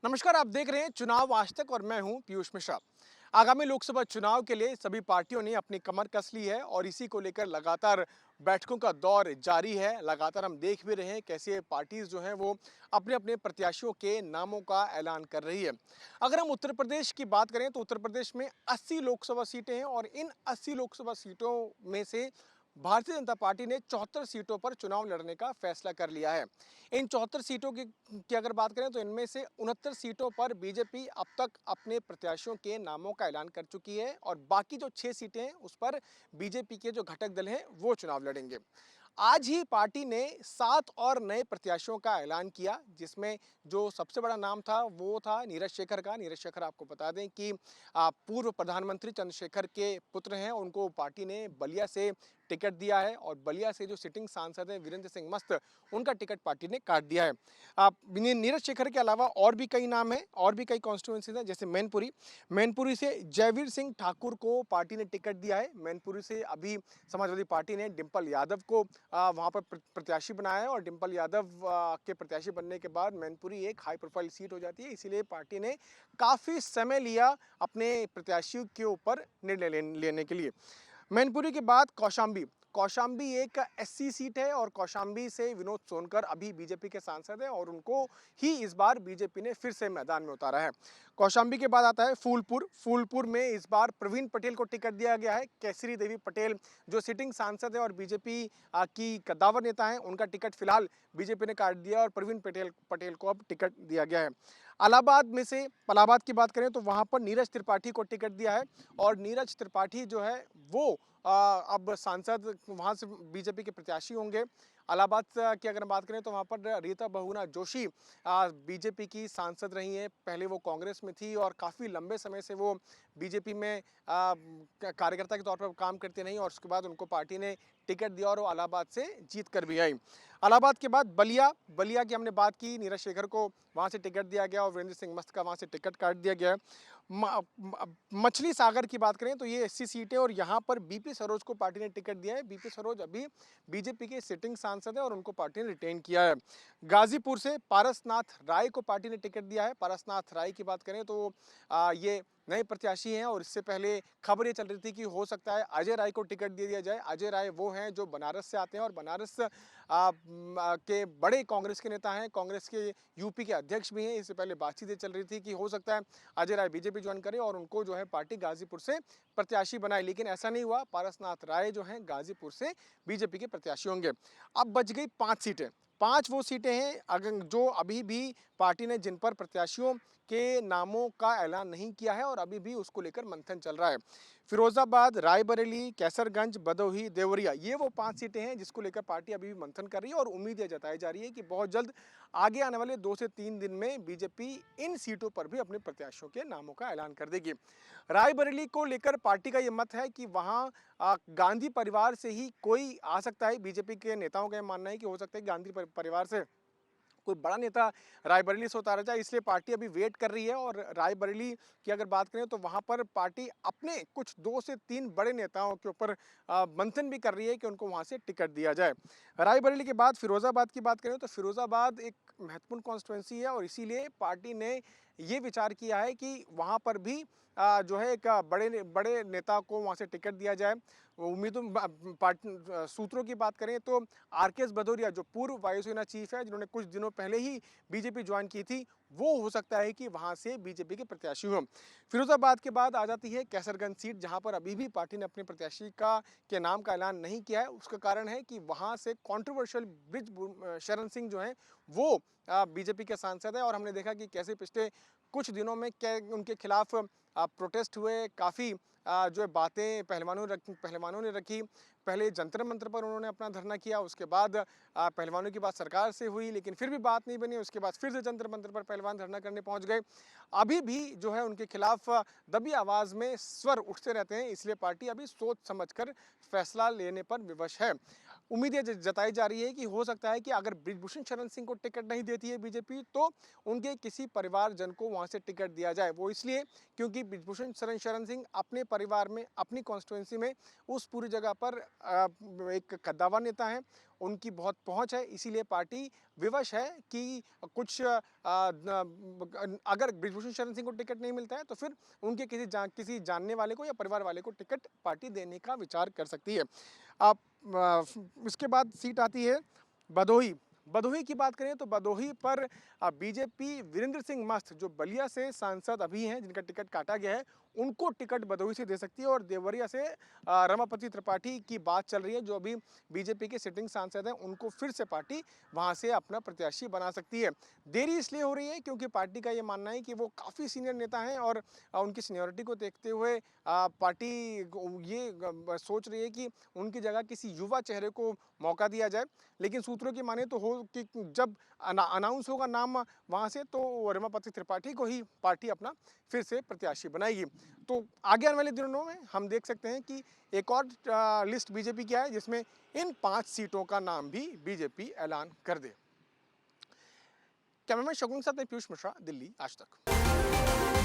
नमस्कार, आप देख रहे हैं चुनाव आज तक और मैं हूं पीयूष मिश्रा। आगामी लोकसभा चुनाव के लिए सभी पार्टियों ने अपनी कमर कस ली है और इसी को लेकर लगातार बैठकों का दौर जारी है। लगातार हम देख भी रहे हैं कैसे पार्टीज जो हैं वो अपने अपने प्रत्याशियों के नामों का ऐलान कर रही है। अगर हम उत्तर प्रदेश की बात करें तो उत्तर प्रदेश में 80 लोकसभा सीटें हैं और इन 80 लोकसभा सीटों में से भारतीय जनता पार्टी ने 74 सीटों पर चुनाव लड़ने का फैसला कर लिया है। इन 74 सीटों की अगर बात करें तो इनमें से 69 सीटों पर बीजेपी अब तक अपने प्रत्याशियों के नामों का ऐलान कर चुकी है और बाकी जो 6 सीटें हैं उस पर बीजेपी के जो घटक दल हैं वो चुनाव लड़ेंगे। आज ही पार्टी ने 7 और नए प्रत्याशियों का ऐलान किया, जिसमें जो सबसे बड़ा नाम था वो था नीरज शेखर का। नीरज शेखर आपको बता दें कि पूर्व प्रधानमंत्री चंद्रशेखर के पुत्र हैं। उनको पार्टी ने बलिया से टिकट दिया है और बलिया से जो सिटिंग सांसद हैं वीरेंद्र सिंह मस्त, उनका टिकट पार्टी ने काट दिया है। नीरज शेखर के अलावा और भी कई नाम हैं, और भी कई कॉन्स्टिट्यूएंसीज हैं, जैसे मैनपुरी से जयवीर सिंह ठाकुर को पार्टी ने टिकट दिया है। मैनपुरी से अभी समाजवादी पार्टी ने डिंपल यादव को वहां पर प्रत्याशी बनाया है और डिंपल यादव के प्रत्याशी बनने के बाद मैनपुरी एक हाई प्रोफाइल सीट हो जाती है। इसीलिए पार्टी ने काफी समय लिया अपने प्रत्याशियों के ऊपर निर्णय लेने के लिए। मैनपुरी के बाद कौशाम्बी। कौशाम्बी एक एससी सीट है और कौशाम्बी से विनोद सोनकर अभी बीजेपी के सांसद हैं और उनको ही इस बार बीजेपी ने फिर से मैदान में उतारा है। कौशाम्बी के बाद आता है फूलपुर। फूलपुर में इस बार प्रवीण पटेल को टिकट दिया गया है। केसरी देवी पटेल जो सिटिंग सांसद है और बीजेपी की कद्दावर नेता हैं, उनका टिकट फिलहाल बीजेपी ने काट दिया और प्रवीण पटेल को अब टिकट दिया गया है। इलाहाबाद की बात करें तो वहां पर नीरज त्रिपाठी को टिकट दिया है और नीरज त्रिपाठी जो है वो अब सांसद वहां से बीजेपी के प्रत्याशी होंगे। इलाहाबाद की अगर बात करें तो वहां पर रीता बहुगुणा जोशी बीजेपी की सांसद रही हैं। पहले वो कांग्रेस में थी और काफी लंबे समय से वो बीजेपी में कार्यकर्ता के तौर पर काम करती रही और उसके बाद उनको पार्टी ने टिकट दिया और वो इलाहाबाद से जीत कर भी आई। इलाहाबाद के बाद बलिया की हमने बात की, नीरज शेखर को वहां से टिकट दिया गया और वीरेंद्र सिंह मस्त का वहां से टिकट काट दिया गया है। मछली सागर की बात करें तो ये एससी सीट है और यहाँ पर बीपी सरोज को पार्टी ने टिकट दिया है। बीपी सरोज अभी बीजेपी के सिटिंग सांसद है और उनको पार्टी ने रिटेन किया है। गाजीपुर से पारसनाथ राय को पार्टी ने टिकट दिया है। पारसनाथ राय की बात करें तो ये नए प्रत्याशी हैं और इससे पहले खबर ये चल रही थी कि हो सकता है अजय राय को टिकट दे दिया जाए। अजय राय वो हैं जो बनारस से आते हैं और बनारस के बड़े कांग्रेस के नेता हैं, कांग्रेस के यूपी के अध्यक्ष भी हैं। इससे पहले बातचीत चल रही थी कि हो सकता है अजय राय बीजेपी ज्वाइन करें और उनको जो है पार्टी गाजीपुर से प्रत्याशी बनाए, लेकिन ऐसा नहीं हुआ। पारसनाथ राय जो हैं गाजीपुर से बीजेपी के प्रत्याशी होंगे। अब बच गई 5 सीटें। 5 वो सीटें हैं अगर जो अभी भी पार्टी ने जिन पर प्रत्याशियों के नामों का ऐलान नहीं किया है और अभी भी उसको लेकर मंथन चल रहा है। फिरोजाबाद, रायबरेली, कैसरगंज, भदोही, देवरिया, ये वो 5 सीटें हैं जिसको लेकर पार्टी अभी भी मंथन कर रही है और उम्मीद ये जताई जा रही है कि बहुत जल्द आगे आने वाले 2 से 3 दिन में बीजेपी इन सीटों पर भी अपने प्रत्याशियों के नामों का ऐलान कर देगी। रायबरेली को लेकर पार्टी का ये मत है कि वहां गांधी परिवार से ही कोई आ सकता है। बीजेपी के नेताओं का यह मानना है कि हो सकता है गांधी परिवार से कोई बड़ा नेता रायबरेली से उतारा जाए, इसलिए पार्टी अभी वेट कर रही है। और रायबरेली की अगर बात करें तो वहां पर पार्टी अपने कुछ 2 से 3 बड़े नेताओं के ऊपर मंथन भी कर रही है कि उनको वहां से टिकट दिया जाए। रायबरेली के बाद फिरोजाबाद की बात करें तो फिरोजाबाद एक महत्वपूर्ण कॉन्स्टिट्यूंसी है और इसीलिए पार्टी ने ये विचार किया है कि वहां पर भी जो है एक बड़े नेता को वहां से टिकट दिया जाए। उम्मीदों पार्टी सूत्रों की बात करें तो आरकेएस भदौरिया जो पूर्व वायुसेना चीफ है, जिन्होंने कुछ दिनों पहले ही बीजेपी ज्वाइन की थी, वो हो सकता है कि वहां से बीजेपी के प्रत्याशी हों। फिरोजाबाद के बाद आ जाती है कैसरगंज सीट, जहां पर अभी भी पार्टी ने अपने प्रत्याशी के नाम का ऐलान नहीं किया है। उसका कारण है कि वहां से कॉन्ट्रोवर्शियल शरण सिंह जो है वो बीजेपी के सांसद है और हमने देखा कि कैसे पिछले कुछ दिनों में उनके खिलाफ प्रोटेस्ट हुए। काफ़ी जो है बातें पहलवानों ने रखी। पहले जंतर मंतर पर उन्होंने अपना धरना किया, उसके बाद पहलवानों की बात सरकार से हुई लेकिन फिर भी बात नहीं बनी। उसके बाद फिर से जंतर मंतर पर पहलवान धरना करने पहुंच गए। अभी भी जो है उनके खिलाफ दबी आवाज़ में स्वर उठते रहते हैं, इसलिए पार्टी अभी सोच समझकर फैसला लेने पर विवश है। उम्मीद ये जताई जा रही है कि हो सकता है कि अगर ब्रिजभूषण शरण सिंह को टिकट नहीं देती है बीजेपी, तो उनके किसी परिवारजन को वहां से टिकट दिया जाए। वो इसलिए क्योंकि ब्रिजभूषण शरण सिंह अपने परिवार में, अपनी कॉन्स्टिट्यूंसी में उस पूरी जगह पर एक कद्दावर नेता है, उनकी बहुत पहुंच है, इसीलिए पार्टी विवश है कि कुछ अगर ब्रिजभूषण शरण सिंह को टिकट नहीं मिलता है तो फिर उनके किसी जानने वाले को या परिवार वाले को टिकट पार्टी देने का विचार कर सकती है। आप इसके बाद सीट आती है भदोही। भदोही की बात करें तो भदोही पर बीजेपी वीरेंद्र सिंह मस्त, जो बलिया से सांसद अभी हैं, जिनका टिकट काटा गया है, उनको टिकट भदोही से दे सकती है। और देवरिया से रमापति त्रिपाठी की बात चल रही है, जो अभी बीजेपी के सिटिंग सांसद हैं, उनको फिर से पार्टी वहां से अपना प्रत्याशी बना सकती है। देरी इसलिए हो रही है क्योंकि पार्टी का ये मानना है कि वो काफ़ी सीनियर नेता हैं और उनकी सीनियरिटी को देखते हुए पार्टी ये सोच रही है कि उनकी जगह किसी युवा चेहरे को मौका दिया जाए। लेकिन सूत्रों की माने तो हो कि जब अनाउंस होगा नाम वहां से, तो रमापति त्रिपाठी को ही पार्टी अपना फिर से प्रत्याशी बनाएगी। तो आगे आने वाले दिनों में हम देख सकते हैं कि एक और लिस्ट बीजेपी की है, जिसमें इन 5 सीटों का नाम भी बीजेपी ऐलान कर दे। कैमरामैन शगुन के साथ मैं पीयूष मिश्रा, दिल्ली आज तक।